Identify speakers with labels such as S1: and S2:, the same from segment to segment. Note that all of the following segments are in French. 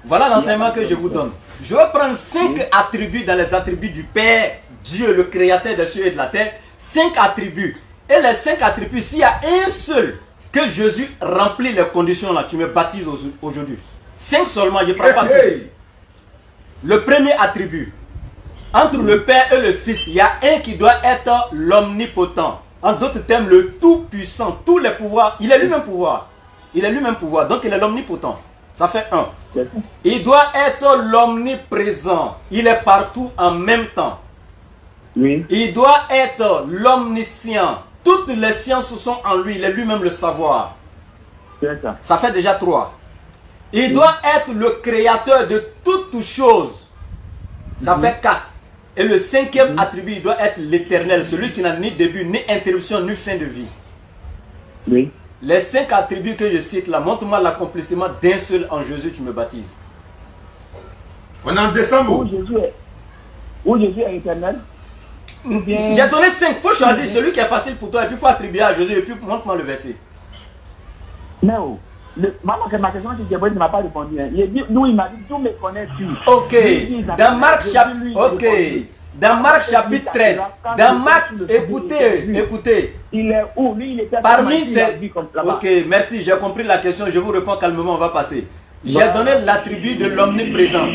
S1: Voilà l'enseignement que je vous donne. Je vais prendre 5 attributs dans les attributs du Père, Dieu, le créateur des cieux et de la terre. 5 attributs. Et les 5 attributs, s'il y a un seul que Jésus remplit les conditions là, tu me baptises aujourd'hui. 5 seulement, je ne prends pas. Le premier attribut. Entre le Père et le Fils, il y a un qui doit être l'omnipotent. En d'autres termes, le tout-puissant, tous les pouvoirs. Il est lui-même pouvoir. Il est lui-même pouvoir, donc il est l'omnipotent. Ça fait 1. Il doit être l'omniprésent. Il est partout en même temps.
S2: Oui.
S1: Il doit être l'omniscient. Toutes les sciences sont en lui. Il est lui-même le savoir. Ça fait déjà 3. Il doit être le créateur de toutes choses. Ça fait 4. Et le 5e attribut, il doit être l'éternel. Celui qui n'a ni début, ni interruption, ni fin de vie.
S2: Oui.
S1: Les 5 attributs que je cite là, montre-moi l'accomplissement d'un seul en Jésus, tu me baptises.
S3: On est en décembre.
S2: Où Jésus est éternel.
S1: J'ai donné 5. Il faut choisir celui qui est facile pour toi et puis il faut attribuer à Jésus et puis montre-moi le verset.
S2: Non. Maman, ma question, c'est que ne m'a pas répondu. Il dit, nous, il m'a dit, tout me connaît plus.
S1: Ok. Dans Marc chapitre. Ok. Dans Marc chapitre 13. Dans Marc, écoutez.
S2: Il est où? Lui, il était
S1: parmi ces. Ok, merci, j'ai compris la question. Je vous réponds calmement, on va passer. J'ai donné l'attribut de l'omniprésence.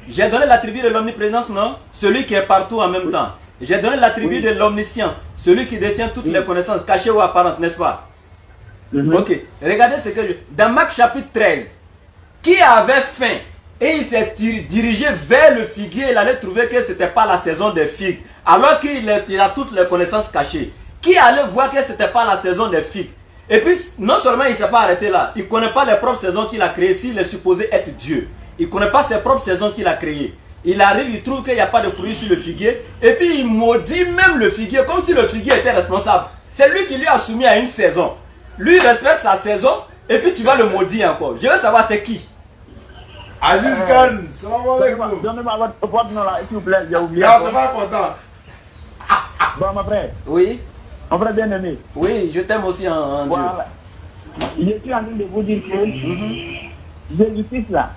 S1: J'ai donné l'attribut de l'omniprésence, non? Celui qui est partout en même temps. J'ai donné l'attribut de l'omniscience. Celui qui détient toutes les connaissances, cachées ou apparentes, n'est-ce pas? Ok, regardez ce que je... Dans Marc chapitre 13, qui avait faim et il s'est dirigé vers le figuier, il allait trouver que ce n'était pas la saison des figues, alors qu'il a toutes les connaissances cachées. Qui allait voir que ce n'était pas la saison des figues? Et puis, non seulement il ne s'est pas arrêté là, il ne connaît pas les propres saisons qu'il a créées s'il est supposé être Dieu. Il ne connaît pas ses propres saisons qu'il a créées. Il arrive, il trouve qu'il n'y a pas de fruits sur le figuier, et puis il maudit même le figuier, comme si le figuier était responsable. C'est lui qui lui a soumis à une saison. Lui respecte sa saison, et puis tu vas le maudire encore. Je veux savoir c'est qui.
S3: Aziz Khan, salam alaikum.
S2: Donnez-moi votre nom là, s'il vous plaît, j'ai oublié.
S3: Non, t'es pas content.
S2: Bon, mon frère.
S1: Oui.
S2: Mon frère bien aimé.
S1: Oui, je t'aime aussi en Dieu.
S2: Voilà. Je suis en train de vous dire que Jésus-Christ là,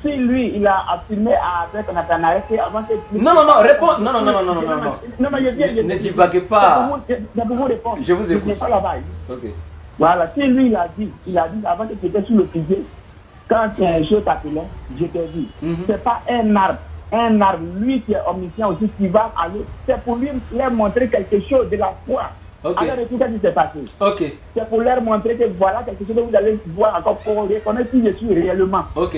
S2: si lui, il a affirmé avec Nathanaël, c'est avant que...
S1: Non, réponds. Non.
S2: Non, mais
S1: ne divaguez pas.
S2: Je peux vous répondre.
S1: Je vous écoute.
S2: Pas là-bas.
S1: Ok.
S2: Voilà, si lui, il a dit avant que tu étais sur le figuier, quand je t'appelais, je t'ai dit, c'est pas un arbre, lui qui est omniscient aussi, qui va aller, c'est pour lui leur montrer quelque chose de la foi.
S1: Ok.
S2: Alors, tout ce qui s'est passé.
S1: Ok.
S2: C'est pour leur montrer que voilà quelque chose que vous allez voir encore pour reconnaître qui je suis réellement.
S1: Ok.